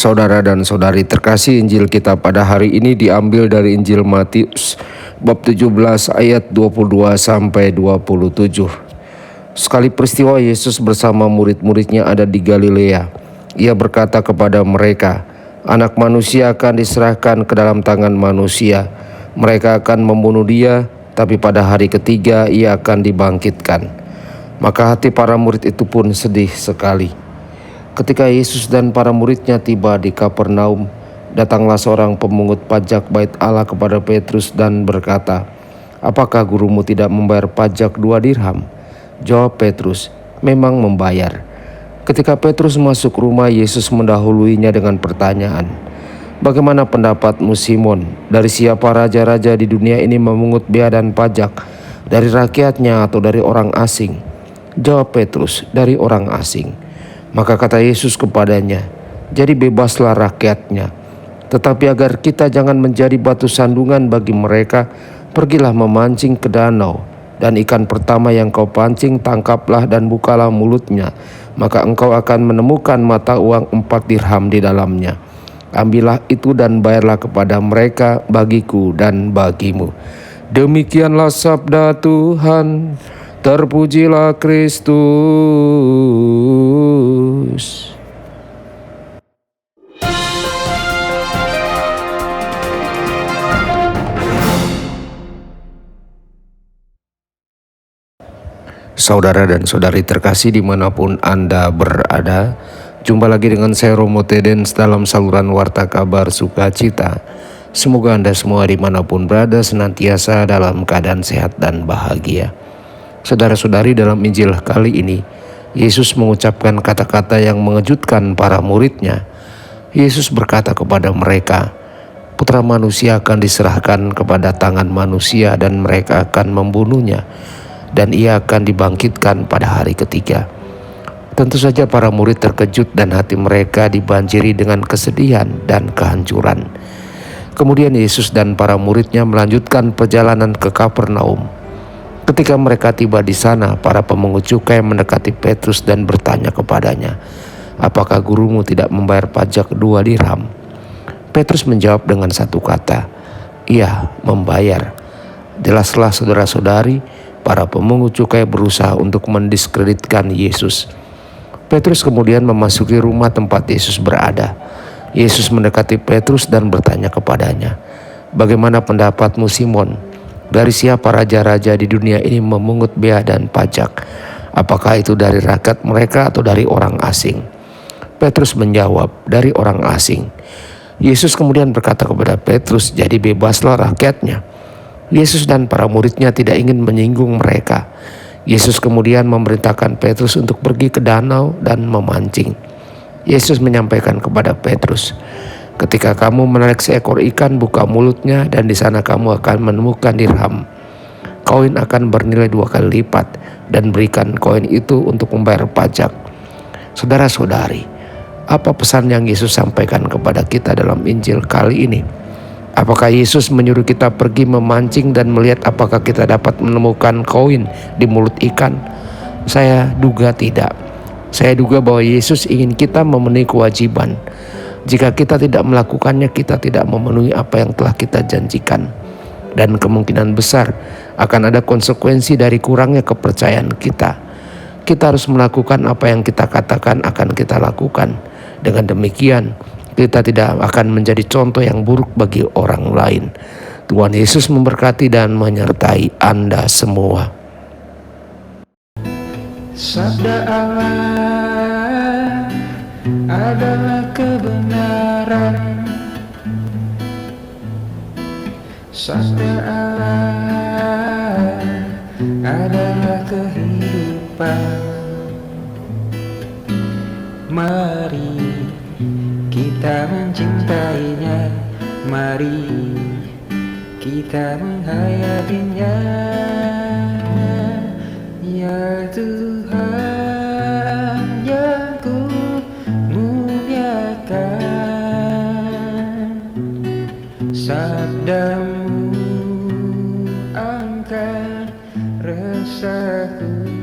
Saudara dan saudari terkasih, Injil kita pada hari ini diambil dari Injil Matius bab 17 ayat 22 sampai 27. Sekali peristiwa Yesus bersama murid-muridnya ada di Galilea. Ia berkata kepada mereka, "Anak manusia akan diserahkan ke dalam tangan manusia. Mereka akan membunuh dia, tapi pada hari ketiga ia akan dibangkitkan." Maka hati para murid itu pun sedih sekali. Ketika Yesus dan para muridnya tiba di Kapernaum, datanglah seorang pemungut pajak bait Allah kepada Petrus dan berkata, "Apakah gurumu tidak membayar pajak 2 dirham?" Jawab Petrus, "Memang membayar." Ketika Petrus masuk rumah, Yesus mendahuluinya dengan pertanyaan, "Bagaimana pendapatmu, Simon? Dari siapa raja-raja di dunia ini memungut bea dan pajak? Dari rakyatnya atau dari orang asing?" Jawab Petrus, "Dari orang asing." Maka kata Yesus kepadanya, "Jadi bebaslah rakyatnya. Tetapi agar kita jangan menjadi batu sandungan bagi mereka, pergilah memancing ke danau, dan ikan pertama yang kau pancing tangkaplah dan bukalah mulutnya, maka engkau akan menemukan mata uang 4 dirham di dalamnya. Ambillah itu dan bayarlah kepada mereka bagiku dan bagimu." Demikianlah sabda Tuhan. Terpujilah Kristus. Saudara dan saudari terkasih dimanapun Anda berada, jumpa lagi dengan saya Romo Tedens dalam saluran Warta Kabar Sukacita. Semoga Anda semua dimanapun berada senantiasa dalam keadaan sehat dan bahagia. Saudara-saudari, dalam Injil kali ini, Yesus mengucapkan kata-kata yang mengejutkan para muridnya. Yesus berkata kepada mereka, "Putra manusia akan diserahkan kepada tangan manusia dan mereka akan membunuhnya, dan ia akan dibangkitkan pada hari ketiga." Tentu saja para murid terkejut dan hati mereka dibanjiri dengan kesedihan dan kehancuran. Kemudian Yesus dan para muridnya melanjutkan perjalanan ke Kapernaum. Ketika mereka tiba di sana, para pemungut cukai mendekati Petrus dan bertanya kepadanya, "Apakah gurumu tidak membayar pajak 2 dirham?" Petrus menjawab dengan satu kata, "Iya, membayar." Jelaslah saudara-saudari, para pemungut cukai berusaha untuk mendiskreditkan Yesus. Petrus kemudian memasuki rumah tempat Yesus berada. Yesus mendekati Petrus dan bertanya kepadanya, "Bagaimana pendapatmu, Simon? Dari siapa raja-raja di dunia ini memungut bea dan pajak? Apakah itu dari rakyat mereka atau dari orang asing?" Petrus menjawab, "Dari orang asing." Yesus kemudian berkata kepada Petrus, "Jadi bebaslah rakyatnya." Yesus dan para muridnya tidak ingin menyinggung mereka. Yesus kemudian memerintahkan Petrus untuk pergi ke danau dan memancing. Yesus menyampaikan kepada Petrus, "Ketika kamu menarik seekor ikan, buka mulutnya dan di sana kamu akan menemukan dirham. Koin akan bernilai 2 kali lipat dan berikan koin itu untuk membayar pajak." Saudara-saudari, apa pesan yang Yesus sampaikan kepada kita dalam Injil kali ini? Apakah Yesus menyuruh kita pergi memancing dan melihat apakah kita dapat menemukan koin di mulut ikan? Saya duga tidak. Saya duga bahwa Yesus ingin kita memenuhi kewajiban. Jika kita tidak melakukannya, kita tidak memenuhi apa yang telah kita janjikan. Dan kemungkinan besar akan ada konsekuensi dari kurangnya kepercayaan kita. Kita harus melakukan apa yang kita katakan akan kita lakukan. Dengan demikian, kita tidak akan menjadi contoh yang buruk bagi orang lain. Tuhan Yesus memberkati dan menyertai Anda semua. Sabda Allah adalah kebenaran. Sabda Allah adalah kehidupan. Mari kita mencintainya, mari kita menghayatinya. Ya Tuhan yang ku muliakan, sabdamu angkat resahku.